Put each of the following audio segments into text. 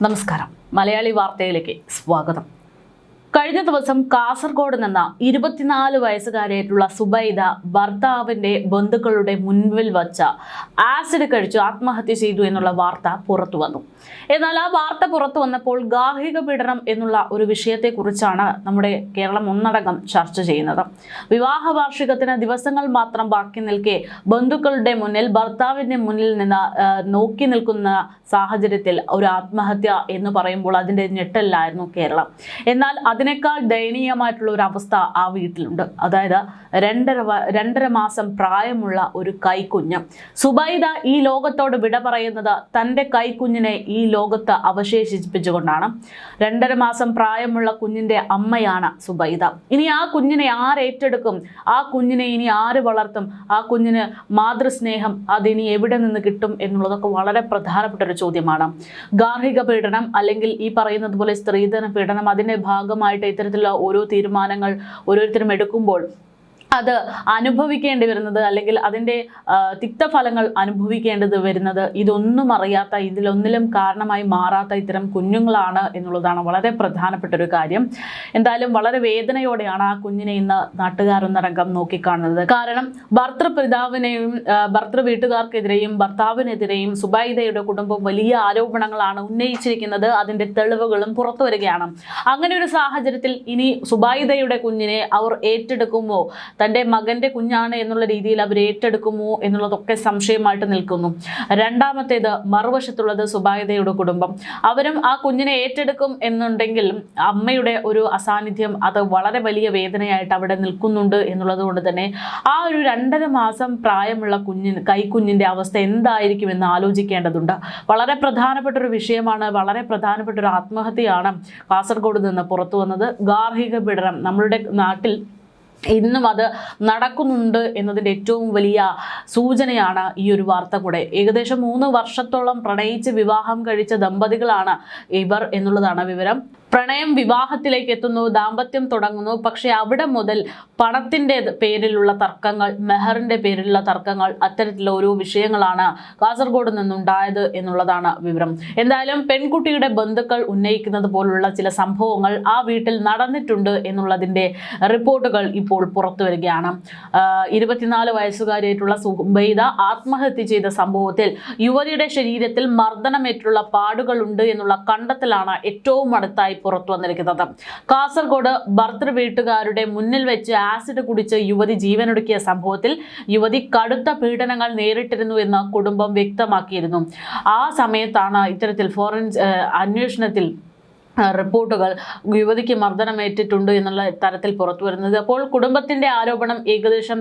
നമസ്കാരം. മലയാളി വാർത്തയിലേക്ക് സ്വാഗതം. കഴിഞ്ഞ ദിവസം കാസർഗോഡ് നിന്ന് 24 വയസ്സുകാരിയായിട്ടുള്ള സുബൈദ ഭർത്താവിന്റെ ബന്ധുക്കളുടെ മുൻപിൽ വച്ച ആസിഡ് കഴിച്ചു ആത്മഹത്യ ചെയ്തു എന്നുള്ള വാർത്ത പുറത്തു വന്നു. എന്നാൽ ആ വാർത്ത പുറത്തു വന്നപ്പോൾ ഗാർഹിക പീഡനം എന്നുള്ള ഒരു വിഷയത്തെക്കുറിച്ചാണ് നമ്മുടെ കേരളം ഒന്നടങ്കം ചർച്ച ചെയ്യുന്നത്. വിവാഹ വാർഷികത്തിന് ദിവസങ്ങൾ മാത്രം ബാക്കി നിൽക്കെ ബന്ധുക്കളുടെ മുന്നിൽ ഭർത്താവിന്റെ മുന്നിൽ നിന്ന് നോക്കി നിൽക്കുന്ന സാഹചര്യത്തിൽ ഒരു ആത്മഹത്യ എന്ന് പറയുമ്പോൾ അതിന്റെ ഞെട്ടലായിരുന്നു കേരളം. എന്നാൽ അതിനേക്കാൾ ദയനീയമായിട്ടുള്ള ഒരു അവസ്ഥ ആ വീട്ടിലുണ്ട്. അതായത് രണ്ടര മാസം പ്രായമുള്ള ഒരു കൈക്കുഞ്ഞ്. സുബൈദ ഈ ലോകത്തോട് വിട പറയുന്നത് തൻ്റെ കൈക്കുഞ്ഞിനെ ഈ ലോകത്ത് അവശേഷിപ്പിച്ചുകൊണ്ടാണ്. 2.5 മാസം പ്രായമുള്ള കുഞ്ഞിന്റെ അമ്മയാണ് സുബൈദ. ഇനി ആ കുഞ്ഞിനെ ആരേറ്റെടുക്കും? ആ കുഞ്ഞിനെ ഇനി ആര് വളർത്തും? ആ കുഞ്ഞിന് മാതൃസ്നേഹം അതിനി എവിടെ നിന്ന് കിട്ടും എന്നുള്ളതൊക്കെ വളരെ പ്രധാനപ്പെട്ട ഒരു ചോദ്യമാണ്. ഗാർഹിക പീഡനം അല്ലെങ്കിൽ ഈ പറയുന്നത് പോലെ സ്ത്രീധന പീഡനം, അതിന്റെ ഭാഗമായിട്ട് ഇത്തരത്തിലുള്ള ഓരോ തീരുമാനങ്ങൾ ഓരോരുത്തരും എടുക്കുമ്പോൾ അത് അനുഭവിക്കേണ്ടി വരുന്നത് അല്ലെങ്കിൽ അതിൻ്റെ തിക്തഫലങ്ങൾ അനുഭവിക്കേണ്ടത് വരുന്നത് ഇതൊന്നും അറിയാത്ത, ഇതിലൊന്നിലും കാരണമായി മാറാത്ത ഇത്തരം കുഞ്ഞുങ്ങളാണ് എന്നുള്ളതാണ് വളരെ പ്രധാനപ്പെട്ട ഒരു കാര്യം. എന്തായാലും വളരെ വേദനയോടെയാണ് ആ കുഞ്ഞിനെ ഇന്ന് നാട്ടുകാരൊന്നടങ്കം നോക്കിക്കാണുന്നത്. കാരണം ഭർത്തൃ വീട്ടുകാർക്കെതിരെയും ഭർത്താവിനെതിരെയും സുബൈദയുടെ കുടുംബം വലിയ ആരോപണങ്ങളാണ് ഉന്നയിച്ചിരിക്കുന്നത്. അതിൻ്റെ തെളിവുകളും പുറത്തു വരികയാണ്. അങ്ങനെ ഒരു സാഹചര്യത്തിൽ ഇനി സുബൈദയുടെ കുഞ്ഞിനെ അവർ ഏറ്റെടുക്കുമോ? തൻ്റെ മകന്റെ കുഞ്ഞാണ് എന്നുള്ള രീതിയിൽ അവർ ഏറ്റെടുക്കുമോ എന്നുള്ളതൊക്കെ സംശയമായിട്ട് നിൽക്കുന്നു. രണ്ടാമത്തേത്, മറുവശത്തുള്ളത് സുബൈദയുടെ കുടുംബം. അവരും ആ കുഞ്ഞിനെ ഏറ്റെടുക്കും എന്നുണ്ടെങ്കിലും അമ്മയുടെ ഒരു അസാന്നിധ്യം അത് വളരെ വലിയ വേദനയായിട്ട് അവിടെ നിൽക്കുന്നുണ്ട് എന്നുള്ളത് കൊണ്ട് തന്നെ ആ ഒരു 2.5 മാസം പ്രായമുള്ള കൈക്കുഞ്ഞിന്റെ അവസ്ഥ എന്തായിരിക്കും എന്ന് ആലോചിക്കേണ്ടതുണ്ട്. വളരെ പ്രധാനപ്പെട്ട ഒരു വിഷയമാണ്. വളരെ പ്രധാനപ്പെട്ട ഒരു ആത്മഹത്യയാണ് കാസർഗോഡ് നിന്ന് പുറത്തു വന്നത്. ഗാർഹിക പീഡനം നമ്മളുടെ നാട്ടിൽ ഇന്നും അത് നടക്കുന്നുണ്ട് എന്നതിൻ്റെ ഏറ്റവും വലിയ സൂചനയാണ് ഈ ഒരു വാർത്ത കൂടെ. ഏകദേശം 3 വർഷത്തോളം പ്രണയിച്ച് വിവാഹം കഴിച്ച ദമ്പതികളാണ് ഇവർ എന്നുള്ളതാണ് വിവരം. പ്രണയം വിവാഹത്തിലേക്ക് എത്തുന്നു, ദാമ്പത്യം തുടങ്ങുന്നു. പക്ഷെ അവിടെ മുതൽ പണത്തിൻ്റെ പേരിലുള്ള തർക്കങ്ങൾ, മെഹറിൻ്റെ പേരിലുള്ള തർക്കങ്ങൾ, അത്തരത്തിലുള്ള ഓരോ വിഷയങ്ങളാണ് കാസർഗോഡ് നിന്നുണ്ടായത് എന്നുള്ളതാണ് വിവരം. എന്തായാലും പെൺകുട്ടിയുടെ ബന്ധുക്കൾ ഉന്നയിക്കുന്നത് പോലുള്ള ചില സംഭവങ്ങൾ ആ വീട്ടിൽ നടന്നിട്ടുണ്ട് എന്നുള്ളതിൻ്റെ റിപ്പോർട്ടുകൾ ഇപ്പോൾ പുറത്തു വരികയാണ്. 24 വയസ്സുകാരിയായിട്ടുള്ള സുബൈദ ആത്മഹത്യ ചെയ്ത സംഭവത്തിൽ യുവതിയുടെ ശരീരത്തിൽ മർദ്ദനമേറ്റുള്ള പാടുകളുണ്ട് എന്നുള്ള കണ്ടെത്തലാണ് ഏറ്റവും അടുത്തായി പുറത്തു വന്നിരിക്കുന്നത്. കാസർഗോഡ് ഭർത്തൃ വീട്ടുകാരുടെ മുന്നിൽ വെച്ച് ആസിഡ് കുടിച്ച് യുവതി ജീവനൊടുക്കിയ സംഭവത്തിൽ യുവതി കടുത്ത പീഡനങ്ങൾ നേരിട്ടിരുന്നു എന്ന് കുടുംബം വ്യക്തമാക്കിയിരുന്നു. ആ സമയത്താണ് ഇത്തരത്തിൽ അന്വേഷണത്തിൽ റിപ്പോർട്ടുകൾ യുവതിക്ക് മർദ്ദനമേറ്റിട്ടുണ്ട് എന്നുള്ള തരത്തിൽ പുറത്തു വരുന്നത്. അപ്പോൾ കുടുംബത്തിന്റെ ആരോപണം ഏകദേശം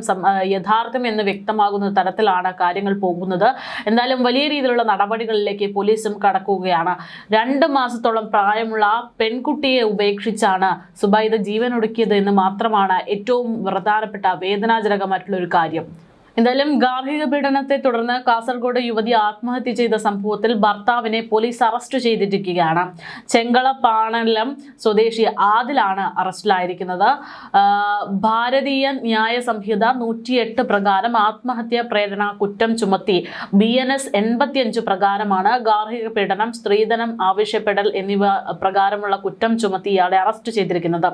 യഥാർത്ഥം എന്ന് വ്യക്തമാകുന്ന തരത്തിലാണ് കാര്യങ്ങൾ പോകുന്നത്. എന്തായാലും വലിയ രീതിയിലുള്ള നടപടികളിലേക്ക് പോലീസും കടക്കുകയാണ്. 2 മാസത്തോളം പ്രായമുള്ള ആ പെൺകുട്ടിയെ ഉപേക്ഷിച്ചാണ് സുബൈദ ജീവനൊടുക്കിയത് എന്ന് മാത്രമാണ് ഏറ്റവും പ്രധാനപ്പെട്ട വേദനാജനകമായിട്ടുള്ള ഒരു കാര്യം. എന്തായാലും ഗാർഹിക പീഡനത്തെ തുടർന്ന് കാസർഗോഡ് യുവതി ആത്മഹത്യ ചെയ്ത സംഭവത്തിൽ ഭർത്താവിനെ പോലീസ് അറസ്റ്റ് ചെയ്തിരിക്കുകയാണ്. ചെങ്കള പാണലം സ്വദേശി ആദിലാണ് അറസ്റ്റിലായിരിക്കുന്നത്. ഭാരതീയ ന്യായ സംഹിത 108 പ്രകാരം ആത്മഹത്യാ പ്രേരണ കുറ്റം ചുമത്തി BNS 85 പ്രകാരമാണ് ഗാർഹിക പീഡനം, സ്ത്രീധനം ആവശ്യപ്പെടൽ എന്നിവ പ്രകാരമുള്ള കുറ്റം ചുമത്തി ഇയാളെ അറസ്റ്റ് ചെയ്തിരിക്കുന്നത്.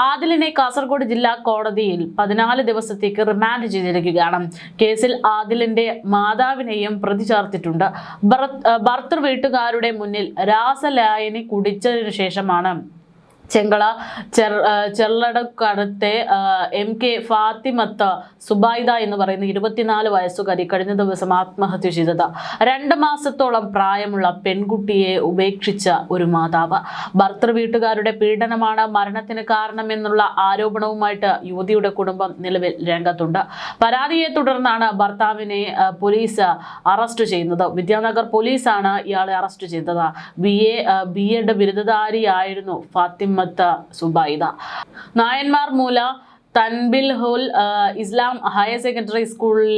ആദിലിനെ കാസർഗോഡ് ജില്ലാ കോടതിയിൽ 14 ദിവസത്തേക്ക് റിമാൻഡ് ചെയ്തിരിക്കുകയാണ്. കേസിൽ ആദിലിന്റെ മാതാവിനെയും പ്രതി ചേർത്തിട്ടുണ്ട്. ഭർത്തൃ വീട്ടുകാരുടെ മുന്നിൽ രാസലായനി കുടിച്ചതിനു ശേഷമാണ് ചെങ്കള ചെള്ളടക്കടുത്തെ MK ഫാത്തിമത്ത് സുബൈദ എന്ന് പറയുന്ന 24 വയസ്സുകാരി കഴിഞ്ഞ ദിവസം ആത്മഹത്യ ചെയ്തത്. 2 മാസത്തോളം പ്രായമുള്ള പെൺകുട്ടിയെ ഉപേക്ഷിച്ച ഒരു മാതാവ്. ഭർത്തൃ വീട്ടുകാരുടെ പീഡനമാണ് മരണത്തിന് കാരണമെന്നുള്ള ആരോപണവുമായിട്ട് യുവതിയുടെ കുടുംബം നിലവിൽ രംഗത്തുണ്ട്. പരാതിയെ തുടർന്നാണ് ഭർത്താവിനെ പോലീസ് അറസ്റ്റ് ചെയ്യുന്നത്. വിദ്യാനഗർ പോലീസാണ് ഇയാളെ അറസ്റ്റ് ചെയ്തത്. BEd ബിരുദധാരിയായിരുന്നു ഫാത്തിമ സുബൈദ. നായന്മാർ മൂല തൻബിൽ ഹുൽ ഇസ്ലാം ഹയർ സെക്കൻഡറി സ്കൂളിൽ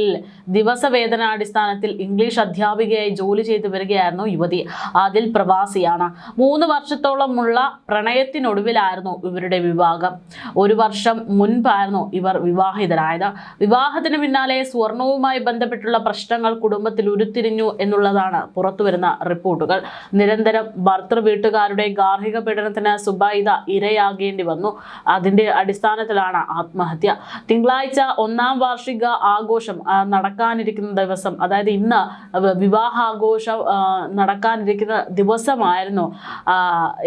ദിവസവേതനാടിസ്ഥാനത്തിൽ ഇംഗ്ലീഷ് അധ്യാപികയായി ജോലി ചെയ്തു വരികയായിരുന്നു യുവതി. അതിൽ പ്രവാസിയാണ്. 3 വർഷത്തോളമുള്ള പ്രണയത്തിനൊടുവിലായിരുന്നു ഇവരുടെ വിവാഹം. 1 വർഷം മുൻപായിരുന്നു ഇവർ വിവാഹിതരായത്. വിവാഹത്തിന് പിന്നാലെ സ്വർണവുമായി ബന്ധപ്പെട്ടുള്ള പ്രശ്നങ്ങൾ കുടുംബത്തിൽ ഉരുത്തിരിഞ്ഞു എന്നുള്ളതാണ് പുറത്തുവരുന്ന റിപ്പോർട്ടുകൾ. നിരന്തരം ഭർത്തൃ വീട്ടുകാരുടെ ഗാർഹിക പീഡനത്തിന് സുബൈദ ഇരയാകേണ്ടി വന്നു. അതിന്റെ അടിസ്ഥാനത്തിലാണ് ആത്മഹത്യ. തിങ്കളാഴ്ച 1ാം വാർഷിക ആഘോഷം നടക്കാനിരിക്കുന്ന ദിവസം, അതായത് ഇന്ന് വിവാഹാഘോഷം നടക്കാനിരിക്കുന്ന ദിവസമായിരുന്നു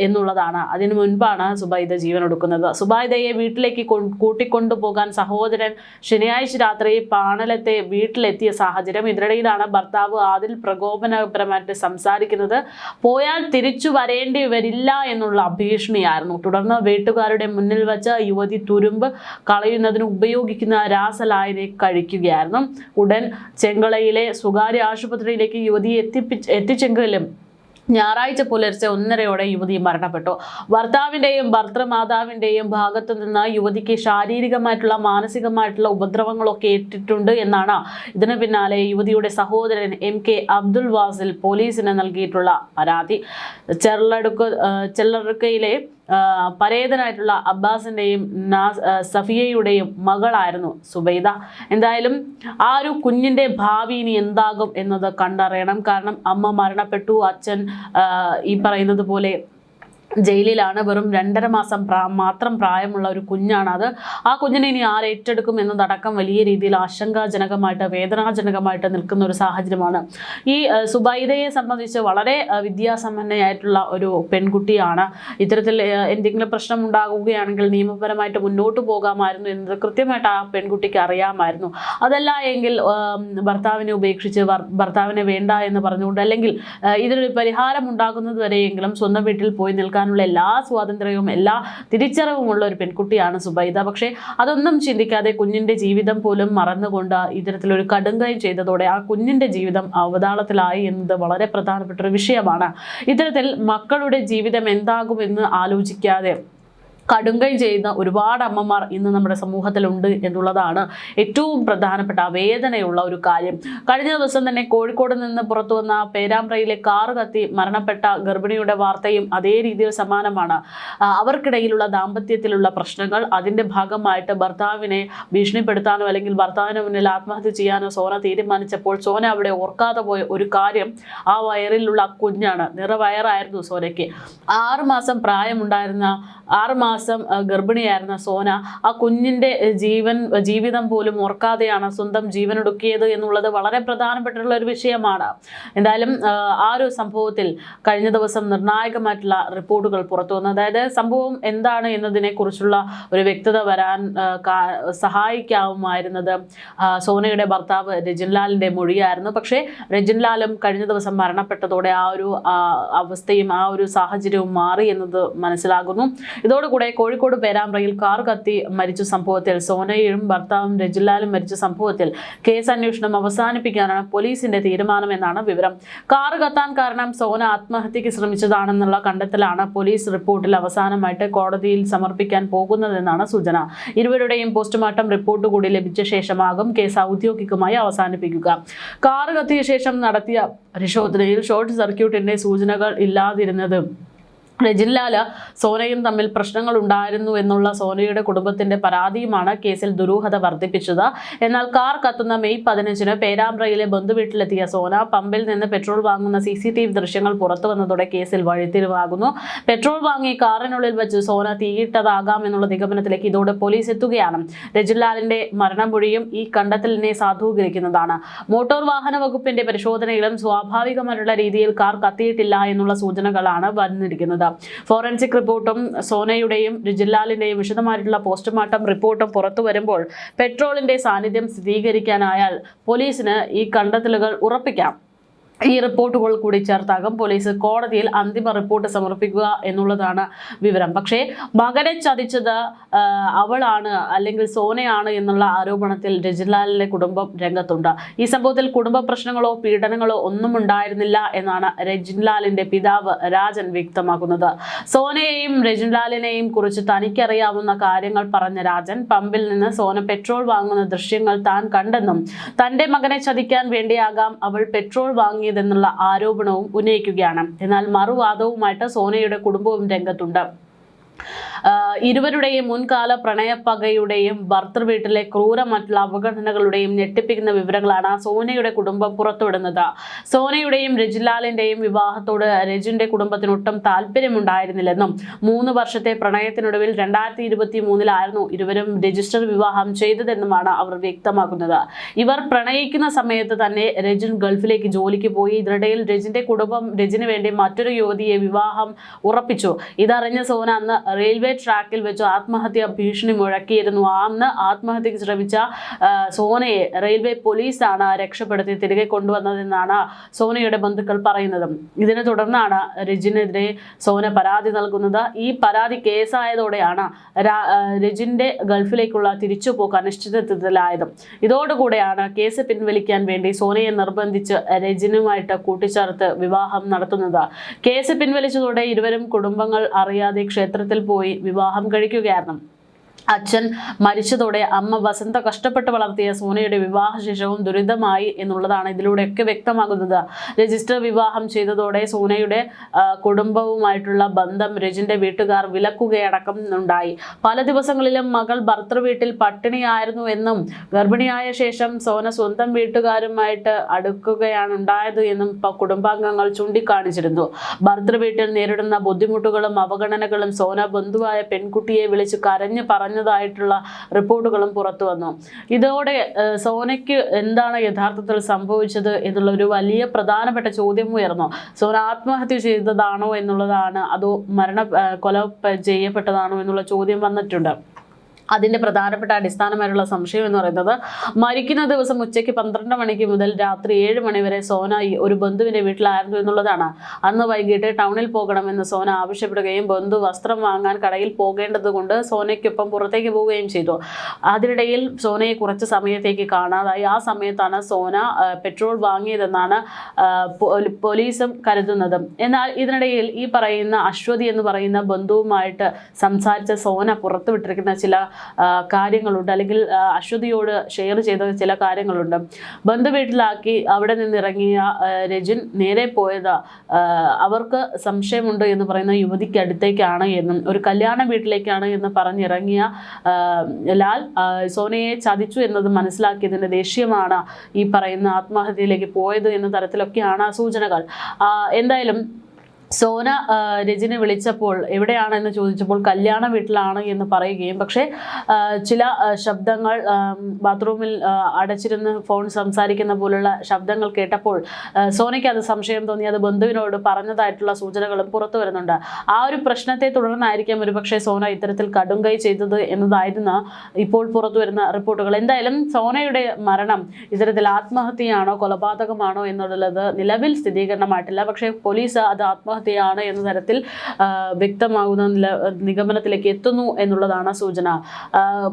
എന്നുള്ളതാണ്. അതിനു മുൻപാണ് സുബൈദ ജീവനൊടുക്കുന്നത്. സുബൈദയെ വീട്ടിലേക്ക് കൂട്ടിക്കൊണ്ടുപോകാൻ സഹോദരൻ ശനിയാഴ്ച രാത്രി പാണലത്തെ വീട്ടിലെത്തിയ സാഹചര്യം. ഇതിനിടയിലാണ് ഭർത്താവ് ആദിൽ പ്രകോപനപരമായിട്ട് സംസാരിക്കുന്നത്. പോയാൽ തിരിച്ചു വരേണ്ടി വരില്ല എന്നുള്ള ഭീഷണിയായിരുന്നു. തുടർന്ന് വീട്ടുകാരുടെ മുന്നിൽ വച്ച് യുവതി തുരുമ്പ് കളയുന്നതിന് ഉപയോഗിക്കുന്ന രാസലായനി കഴിക്കുകയായിരുന്നു. ഉടൻ ചെങ്കളയിലെ സ്വകാര്യ ആശുപത്രിയിലേക്ക് യുവതിയെ എത്തിച്ചെങ്കിലും ഞായറാഴ്ച പുലർച്ചെ 1:30 യുവതി മരണപ്പെട്ടു. ഭർത്താവിൻ്റെയും ഭർത്തൃമാതാവിൻ്റെയും ഭാഗത്തു നിന്ന് യുവതിക്ക് ശാരീരികമായിട്ടുള്ള മാനസികമായിട്ടുള്ള ഉപദ്രവങ്ങളൊക്കെ ഏറ്റിട്ടുണ്ട് എന്നാണ് ഇതിന് പിന്നാലെ യുവതിയുടെ സഹോദരൻ MK അബ്ദുൽ വാസിൽ പോലീസിന് നൽകിയിട്ടുള്ള പരാതി. ചെല്ലറുക്കയിലെ പരേതനായിട്ടുള്ള അബ്ബാസിൻ്റെയും സഫിയയുടെയും മകളായിരുന്നു സുബൈദ. എന്തായാലും ആ ഒരു കുഞ്ഞിൻ്റെ ഭാവി ഇനി എന്താകും എന്നത് കണ്ടറിയണം. കാരണം അമ്മ മരണപ്പെട്ടു, അച്ഛൻ ഈ പറയുന്നത് പോലെ ജയിലിലാണ്. വെറും 2.5 മാസം മാത്രം പ്രായമുള്ള ഒരു കുഞ്ഞാണ്. ആ കുഞ്ഞിനെ ഇനി ആരേറ്റെടുക്കും എന്നതടക്കം വലിയ രീതിയിൽ ആശങ്കാജനകമായിട്ട് വേദനാജനകമായിട്ട് നിൽക്കുന്ന ഒരു സാഹചര്യമാണ്. ഈ സുബൈദയെ സംബന്ധിച്ച് വളരെ വിദ്യാസമ്പന്നയായിട്ടുള്ള ഒരു പെൺകുട്ടിയാണ്. ഇത്തരത്തിൽ എന്തെങ്കിലും പ്രശ്നം ഉണ്ടാകുകയാണെങ്കിൽ നിയമപരമായിട്ട് മുന്നോട്ട് പോകാമായിരുന്നു എന്നത് കൃത്യമായിട്ട് ആ പെൺകുട്ടിക്ക് അറിയാമായിരുന്നു. അതല്ല എങ്കിൽ ഭർത്താവിനെ ഉപേക്ഷിച്ച് ഭർത്താവിനെ വേണ്ട എന്ന് പറഞ്ഞുകൊണ്ട്, അല്ലെങ്കിൽ ഇതിനൊരു പരിഹാരം ഉണ്ടാകുന്നത് വരെയെങ്കിലും സ്വന്തം വീട്ടിൽ പോയി നിൽക്കാനുള്ള എല്ലാ സ്വാതന്ത്ര്യവും എല്ലാ തിരിച്ചറിവുമുള്ള ഒരു പെൺകുട്ടിയാണ് സുബൈദ. പക്ഷേ അതൊന്നും ചിന്തിക്കാതെ കുഞ്ഞിന്റെ ജീവിതം പോലും മറന്നുകൊണ്ട് ഇത്തരത്തിലൊരു കടുങ്കൈ ചെയ്തതോടെ ആ കുഞ്ഞിന്റെ ജീവിതം അവതാളത്തിലായി എന്നത് വളരെ പ്രധാനപ്പെട്ട ഒരു വിഷയമാണ്. ഇത്തരത്തിൽ മക്കളുടെ ജീവിതം എന്താകുമെന്ന് ആലോചിക്കാതെ കടുങ്കൈ ചെയ്യുന്ന ഒരുപാട് അമ്മമാർ ഇന്ന് നമ്മുടെ സമൂഹത്തിലുണ്ട് എന്നുള്ളതാണ് ഏറ്റവും പ്രധാനപ്പെട്ട വേദനയുള്ള ഒരു കാര്യം. കഴിഞ്ഞ ദിവസം തന്നെ കോഴിക്കോട് നിന്ന് പുറത്തു വന്ന പേരാമ്പ്രയിലെ കാറ് കത്തി മരണപ്പെട്ട ഗർഭിണിയുടെ വാർത്തയും അതേ രീതിയിൽ സമാനമാണ്. അവർക്കിടയിലുള്ള ദാമ്പത്യത്തിലുള്ള പ്രശ്നങ്ങൾ, അതിൻ്റെ ഭാഗമായിട്ട് ഭർത്താവിനെ ഭീഷണിപ്പെടുത്താനോ അല്ലെങ്കിൽ ഭർത്താവിന് മുന്നിൽ ആത്മഹത്യ ചെയ്യാനോ സോന തീരുമാനിച്ചപ്പോൾ സോന അവിടെ ഓർക്കാതെ പോയ ഒരു കാര്യം ആ വയറിലുള്ള കുഞ്ഞാണ്. നിറവയറായിരുന്നു സോനയ്ക്ക്. 6 മാസം പ്രായമുണ്ടായിരുന്ന 6 മാസം ഗർഭിണിയായിരുന്ന സോന ആ കുഞ്ഞിൻ്റെ ജീവിതം പോലും ഓർക്കാതെയാണ് സ്വന്തം ജീവനൊടുക്കിയത് എന്നുള്ളത് വളരെ പ്രധാനപ്പെട്ടുള്ള ഒരു വിഷയമാണ്. എന്തായാലും ആ ഒരു സംഭവത്തിൽ കഴിഞ്ഞ ദിവസം നിർണായകമായിട്ടുള്ള റിപ്പോർട്ടുകൾ പുറത്തു വന്നു. അതായത് സംഭവം എന്താണ് എന്നതിനെ കുറിച്ചുള്ള ഒരു വ്യക്തത വരാൻ സഹായിക്കാവുമായിരുന്നത് സോനയുടെ ഭർത്താവ് രജിൻലാലിൻ്റെ മൊഴിയായിരുന്നു. പക്ഷേ രജിൻലാലും കഴിഞ്ഞ ദിവസം മരണപ്പെട്ടതോടെ ആ ഒരു അവസ്ഥയും ആ ഒരു സാഹചര്യവും മാറി എന്നത് മനസ്സിലാകുന്നു. ഇതോടുകൂടെ കോഴിക്കോട് പേരാമ്പ്രയിൽ കാർ കത്തി മരിച്ച സംഭവത്തിൽ സോനയും ഭർത്താവും രജിൻലാലും മരിച്ച സംഭവത്തിൽ കേസ് അന്വേഷണം അവസാനിപ്പിക്കാനാണ് പോലീസിന്റെ തീരുമാനമെന്നാണ് വിവരം. കാർ കത്താൻ കാരണം സോന ആത്മഹത്യക്ക് ശ്രമിച്ചതാണെന്നുള്ള കണ്ടെത്തലാണ് പോലീസ് റിപ്പോർട്ടിൽ അവസാനമായിട്ട് കോടതിയിൽ സമർപ്പിക്കാൻ പോകുന്നതെന്നാണ് സൂചന. ഇരുവരുടെയും പോസ്റ്റ്മോർട്ടം റിപ്പോർട്ട് കൂടി ലഭിച്ച ശേഷമാകും കേസ് ഔദ്യോഗികമായി അവസാനിപ്പിക്കുക. കാർ കത്തിയ ശേഷം നടത്തിയ പരിശോധനയിൽ ഷോർട്ട് സർക്യൂട്ടിന്റെ സൂചനകൾ ഇല്ലാതിരുന്നത് രജിൻലാല് സോനയും തമ്മിൽ പ്രശ്നങ്ങൾ ഉണ്ടായിരുന്നു എന്നുള്ള സോനയുടെ കുടുംബത്തിന്റെ പരാതിയുമാണ് കേസിൽ ദുരൂഹത വർദ്ധിപ്പിച്ചത്. എന്നാൽ കാർ കത്തുന്ന മെയ് 15 പേരാമ്പ്രയിലെ ബന്ധുവീട്ടിലെത്തിയ സോന പമ്പിൽ നിന്ന് പെട്രോൾ വാങ്ങുന്ന CCTV ദൃശ്യങ്ങൾ പുറത്തു വന്നതോടെ കേസിൽ വഴിത്തിരിവാകുന്നു. പെട്രോൾ വാങ്ങി കാറിനുള്ളിൽ വെച്ച് സോന തീയിട്ടതാകാമെന്നുള്ള നിഗമനത്തിലേക്ക് ഇതോടെ പോലീസ് എത്തുകയാണ്. രജിൻലാലിന്റെ മരണമൊഴിയും ഈ കണ്ടെത്തലിനെ സാധൂകരിക്കുന്നതാണ്. മോട്ടോർ വാഹന വകുപ്പിന്റെ പരിശോധനയിലും സ്വാഭാവികമായിട്ടുള്ള രീതിയിൽ കാർ കത്തിയിട്ടില്ല എന്നുള്ള സൂചനകളാണ് വന്നിരിക്കുന്നത്. ഫോറൻസിക് റിപ്പോർട്ടും സോനയുടെയും രജിൻലാലിന്റെയും വിശദമായിട്ടുള്ള പോസ്റ്റ്മോർട്ടം റിപ്പോർട്ടും പുറത്തു വരുമ്പോൾ പെട്രോളിന്റെ സാന്നിധ്യം സ്ഥിരീകരിക്കാനായാൽ പോലീസിന് ഈ കണ്ടെത്തലുകൾ ഉറപ്പിക്കാം. ഈ റിപ്പോർട്ടുകൾ കൂടി ചേർത്താകും പോലീസ് കോടതിയിൽ അന്തിമ റിപ്പോർട്ട് സമർപ്പിക്കുക എന്നുള്ളതാണ് വിവരം. പക്ഷേ മകനെ ചതിച്ചത് അവളാണ് അല്ലെങ്കിൽ സോനയാണ് എന്നുള്ള ആരോപണത്തിൽ രജിൻലാലിന്റെ കുടുംബം രംഗത്തുണ്ട്. ഈ സംഭവത്തിൽ കുടുംബ പ്രശ്നങ്ങളോ പീഡനങ്ങളോ ഒന്നും ഉണ്ടായിരുന്നില്ല എന്നാണ് രജിൻലാലിന്റെ പിതാവ് രാജൻ വ്യക്തമാക്കുന്നത്. സോനയെയും രജിൻലാലിനെയും കുറിച്ച് തനിക്കറിയാവുന്ന കാര്യങ്ങൾ പറഞ്ഞ രാജൻ പമ്പിൽ നിന്ന് സോന പെട്രോൾ വാങ്ങുന്ന ദൃശ്യങ്ങൾ താൻ കണ്ടെന്നും തന്റെ മകനെ ചതിക്കാൻ വേണ്ടിയാകാം അവൾ പെട്രോൾ വാങ്ങിയതെന്നുള്ള ആരോപണവും ഉന്നയിക്കുകയാണ്. എന്നാൽ മറുവാദവുമായിട്ട് സോനയുടെ കുടുംബവും രംഗത്തുണ്ട്. ഇരുവരുടെയും മുൻകാല പ്രണയപ്പകയുടെയും ഭർത്തൃ വീട്ടിലെ ക്രൂരമായിട്ടുള്ള അവഗണനകളുടെയും ഞെട്ടിപ്പിക്കുന്ന വിവരങ്ങളാണ് സോനയുടെ കുടുംബം പുറത്തുവിടുന്നത്. സോനയുടെയും രജിൻലാലിന്റെയും വിവാഹത്തോട് രജിന്റെ കുടുംബത്തിനൊട്ടും താല്പര്യമുണ്ടായിരുന്നില്ലെന്നും 3 വർഷത്തെ പ്രണയത്തിനൊടുവിൽ 2023 ഇരുവരും രജിസ്റ്റർ വിവാഹം ചെയ്തതെന്നുമാണ് അവർ വ്യക്തമാക്കുന്നത്. ഇവർ പ്രണയിക്കുന്ന സമയത്ത് തന്നെ രജിൻ ഗൾഫിലേക്ക് ജോലിക്ക് പോയി. ഇതിനിടയിൽ രജിന്റെ കുടുംബം രജിന് വേണ്ടി മറ്റൊരു യുവതിയെ വിവാഹം ഉറപ്പിച്ചു. ഇതറിഞ്ഞ സോന അന്ന് റെയിൽവേ ട്രാക്കിൽ വെച്ച് ആത്മഹത്യാ ഭീഷണി മുഴക്കിയിരുന്നു. അന്ന് ആത്മഹത്യക്ക് ശ്രമിച്ച സോനയെ റെയിൽവേ പോലീസാണ് രക്ഷപ്പെടുത്തി തിരികെ കൊണ്ടുവന്നതെന്നാണ് സോനയുടെ ബന്ധുക്കൾ പറയുന്നത്. ഇതിനെ തുടർന്നാണ് രജിനെതിരെ സോന പരാതി നൽകുന്നത്. ഈ പരാതി കേസായതോടെയാണ് രജിന്റെ ഗൾഫിലേക്കുള്ള തിരിച്ചുപോക്ക് അനിശ്ചിതത്വത്തിലായത്. ഇതോടുകൂടെയാണ് കേസ് പിൻവലിക്കാൻ വേണ്ടി സോനയെ നിർബന്ധിച്ച് രജിനുമായിട്ട് കൂട്ടിച്ചേർത്ത് വിവാഹം നടത്തുന്നത്. കേസ് പിൻവലിച്ചതോടെ ഇരുവരും കുടുംബങ്ങൾ അറിയാതെ ക്ഷേത്രത്തിൽ പോയി വിവാഹം കഴിക്കുകയായിരുന്നു. അച്ഛൻ മരിച്ചതോടെ അമ്മ വസന്ത കഷ്ടപ്പെട്ട് വളർത്തിയ സോനയുടെ വിവാഹശേഷവും ദുരിതമായി എന്നുള്ളതാണ് ഇതിലൂടെയൊക്കെ വ്യക്തമാകുന്നത്. രജിസ്റ്റർ വിവാഹം ചെയ്തതോടെ സോനയുടെ കുടുംബവുമായിട്ടുള്ള ബന്ധം രജിന്റെ വീട്ടുകാർ വിലക്കുകയടക്കം ഉണ്ടായി. പല ദിവസങ്ങളിലും മകൾ ഭർത്തൃ വീട്ടിൽ പട്ടിണിയായിരുന്നു എന്നും ഗർഭിണിയായ ശേഷം സോന സ്വന്തം വീട്ടുകാരുമായിട്ട് അടുക്കുകയാണ് ഉണ്ടായത് എന്നും കുടുംബാംഗങ്ങൾ ചൂണ്ടിക്കാണിച്ചിരുന്നു. ഭർത്തൃ വീട്ടിൽ നേരിടുന്ന ബുദ്ധിമുട്ടുകളും അവഗണനകളും സോന ബന്ധുവായ പെൺകുട്ടിയെ വിളിച്ച് കരഞ്ഞു പറഞ്ഞതായിട്ടുള്ള റിപ്പോർട്ടുകളും പുറത്തു വന്നു. ഇതോടെ സോനയ്ക്ക് എന്താണ് യഥാർത്ഥത്തിൽ സംഭവിച്ചത് എന്നുള്ള ഒരു വലിയ പ്രധാനപ്പെട്ട ചോദ്യം ഉയർന്നു. സോന ആത്മഹത്യ ചെയ്തതാണോ എന്നുള്ളതാണ്, അതോ കൊല ചെയ്യപ്പെട്ടതാണോ എന്നുള്ള ചോദ്യം വന്നിട്ടുണ്ട്. അതിൻ്റെ പ്രധാനപ്പെട്ട അടിസ്ഥാനമായിട്ടുള്ള സംശയം എന്ന് പറയുന്നത് മരിക്കുന്ന ദിവസം ഉച്ചയ്ക്ക് 12 മണിക്ക് മുതൽ രാത്രി 7 മണി വരെ സോന ഒരു ബന്ധുവിൻ്റെ വീട്ടിലായിരുന്നു എന്നുള്ളതാണ്. അന്ന് വൈകിട്ട് ടൗണിൽ പോകണമെന്ന് സോന ആവശ്യപ്പെടുകയും ബന്ധു വസ്ത്രം വാങ്ങാൻ കടയിൽ പോകേണ്ടത് കൊണ്ട് സോനയ്ക്കൊപ്പം പുറത്തേക്ക് പോവുകയും ചെയ്തു. അതിനിടയിൽ സോനയെ കുറച്ച് സമയത്തേക്ക് കാണാതായി. ആ സമയത്താണ് സോന പെട്രോൾ വാങ്ങിയതെന്നാണ് പോലീസും കരുതുന്നത്. എന്നാൽ ഇതിനിടയിൽ ഈ പറയുന്ന അശ്വതി എന്ന് പറയുന്ന ബന്ധുവുമായിട്ട് സംസാരിച്ച സോന പുറത്തുവിട്ടിരിക്കുന്ന ചില കാര്യങ്ങളുണ്ട്, അല്ലെങ്കിൽ അശ്വതിയോട് ഷെയർ ചെയ്ത ചില കാര്യങ്ങളുണ്ട്. ബന്ധു വീട്ടിലാക്കി അവിടെ നിന്നിറങ്ങിയ രജിൻ നേരെ പോയത് അവർക്ക് സംശയമുണ്ട് എന്ന് പറയുന്ന യുവതിക്ക് അടുത്തേക്കാണ് എന്നും ഒരു കല്യാണ വീട്ടിലേക്കാണ് എന്ന് പറഞ്ഞിറങ്ങിയ ലാൽ സോനയെ ചതിച്ചു എന്നത് മനസ്സിലാക്കിയതിൻ്റെ ദേഷ്യമാണ് ഈ പറയുന്ന ആത്മഹത്യയിലേക്ക് പോയത് എന്ന തരത്തിലൊക്കെയാണ് സൂചനകൾ. എന്തായാലും സോന രജിനെ വിളിച്ചപ്പോൾ എവിടെയാണെന്ന് ചോദിച്ചപ്പോൾ കല്യാണ വീട്ടിലാണ് എന്ന് പറയുകയും, പക്ഷേ ചില ശബ്ദങ്ങൾ ബാത്റൂമിൽ അടച്ചിരുന്ന് ഫോൺ സംസാരിക്കുന്ന പോലുള്ള ശബ്ദങ്ങൾ കേട്ടപ്പോൾ സോനയ്ക്ക് അത് സംശയം തോന്നി. അത് ബന്ധുവിനോട് പറഞ്ഞതായിട്ടുള്ള സൂചനകളും പുറത്തു വരുന്നുണ്ട്. ആ ഒരു പ്രശ്നത്തെ തുടർന്നായിരിക്കാം ഒരുപക്ഷെ സോന ഇത്തരത്തിൽ കടുംകൈ ചെയ്തത് എന്നതായിരുന്നു ഇപ്പോൾ പുറത്തു വരുന്ന റിപ്പോർട്ടുകൾ. എന്തായാലും സോനയുടെ മരണം ഇത്തരത്തിൽ ആത്മഹത്യയാണോ കൊലപാതകമാണോ എന്നുള്ളത് നിലവിൽ സ്ഥിരീകരണമായിട്ടില്ല. പക്ഷേ പോലീസ് അത് ആത്മഹത്യയാണ് എന്ന തരത്തിൽ വ്യക്തമാകുന്ന നിഗമനത്തിലേക്ക് എത്തുന്നു എന്നുള്ളതാണ് സൂചന.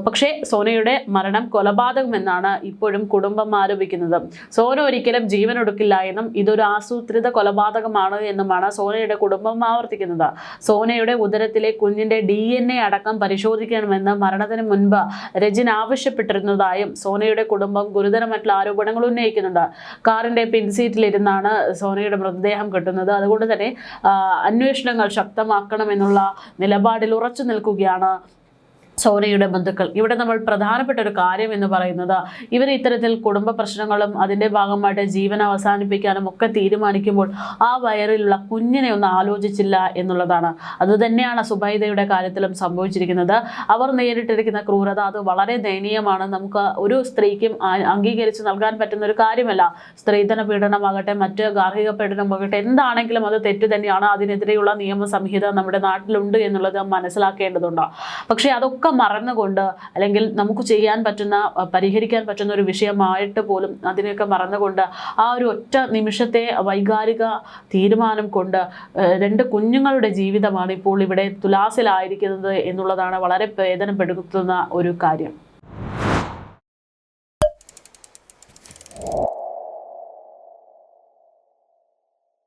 പക്ഷേ സോനയുടെ മരണം കൊലപാതകമെന്നാണ് ഇപ്പോഴും കുടുംബം ആരോപിക്കുന്നത്. സോന ഒരിക്കലും ജീവനൊടുക്കില്ല എന്നും ഇതൊരു ആസൂത്രിത കൊലപാതകമാണ് എന്നുമാണ് സോനയുടെ കുടുംബം ആവർത്തിക്കുന്നത്. സോനയുടെ ഉദരത്തിലെ കുഞ്ഞിന്റെ DNA അടക്കം പരിശോധിക്കണമെന്ന് മരണത്തിന് മുൻപ് രജിൻ ആവശ്യപ്പെട്ടിരുന്നതായും സോനയുടെ കുടുംബം ഗുരുതരമായിട്ടുള്ള ആരോപണങ്ങൾ ഉന്നയിക്കുന്നുണ്ട്. കാറിന്റെ പിൻസീറ്റിലിരുന്നാണ് സോനയുടെ മൃതദേഹം കിട്ടുന്നത്. അതുകൊണ്ട് തന്നെ അന്വേഷണങ്ങൾ ശക്തമാക്കണമെന്നുള്ള നിലപാടിൽ ഉറച്ചു നിൽക്കുകയാണ് സോനയുടെ ബന്ധുക്കൾ. ഇവിടെ നമ്മൾ പ്രധാനപ്പെട്ട ഒരു കാര്യം എന്ന് പറയുന്നത് ഇവർ ഇത്തരത്തിൽ കുടുംബ പ്രശ്നങ്ങളും അതിൻ്റെ ഭാഗമായിട്ട് ജീവൻ അവസാനിപ്പിക്കാനും ഒക്കെ തീരുമാനിക്കുമ്പോൾ ആ വയറിലുള്ള കുഞ്ഞിനെ ഒന്ന് ആലോചിച്ചില്ല എന്നുള്ളതാണ്. അതുതന്നെയാണ് സുബൈദയുടെ കാര്യത്തിലും സംഭവിച്ചിരിക്കുന്നത്. അവർ നേരിട്ടിരിക്കുന്ന ക്രൂരത അത് വളരെ ദയനീയമാണ്. നമുക്ക് ഒരു സ്ത്രീക്കും അംഗീകരിച്ച് നൽകാൻ പറ്റുന്ന ഒരു കാര്യമല്ല. സ്ത്രീധന പീഡനമാകട്ടെ മറ്റ് ഗാർഹിക പീഡനമാകട്ടെ എന്താണെങ്കിലും അത് തെറ്റ് തന്നെയാണ്. അതിനെതിരെയുള്ള നിയമസംഹിത നമ്മുടെ നാട്ടിലുണ്ട് എന്നുള്ളത് മനസ്സിലാക്കേണ്ടതുണ്ട്. പക്ഷേ അതൊക്കെ അതൊക്കെ മറന്നുകൊണ്ട്, അല്ലെങ്കിൽ നമുക്ക് ചെയ്യാൻ പറ്റുന്ന പരിഹരിക്കാൻ പറ്റുന്ന ഒരു വിഷയമായിട്ട് പോലും അതിനെയൊക്കെ മറന്നുകൊണ്ട് ആ ഒരു ഒറ്റ നിമിഷത്തെ വൈകാരിക തീരുമാനം കൊണ്ട് 2 കുഞ്ഞുങ്ങളുടെ ജീവിതമാണ് ഇപ്പോൾ ഇവിടെ തുലാസിലായിരിക്കുന്നത് എന്നുള്ളതാണ് വളരെ വേദനപ്പെടുത്തുന്ന ഒരു കാര്യം.